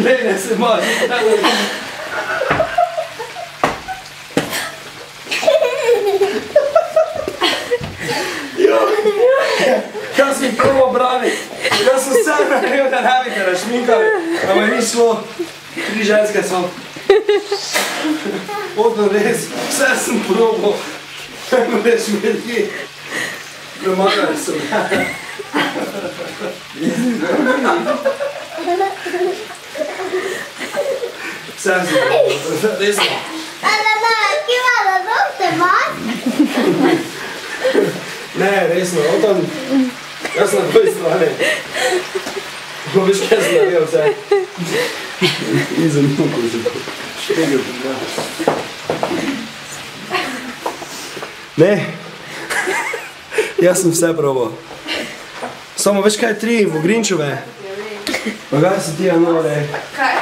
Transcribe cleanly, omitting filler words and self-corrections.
Glej, ne se imaš. Jaz sem prvo brani. Jaz sem vse naredil, da ne bi te rašminkali. A me ni šlo. 3 ženske so. Odno res, vse sem probal. Ne moreš medli. Premagali so me. Vse sem probal. Resno. Ne, resno, otom, jaz na tvoj strani. Ko veš, kaj sem naredil vse. Izem nuko že to. Štegel pogledal. Ne, jaz sem vse probal. Samo veš kaj je 3 vogrinčove? Pa kaj si ti, ano, rej? Kaj?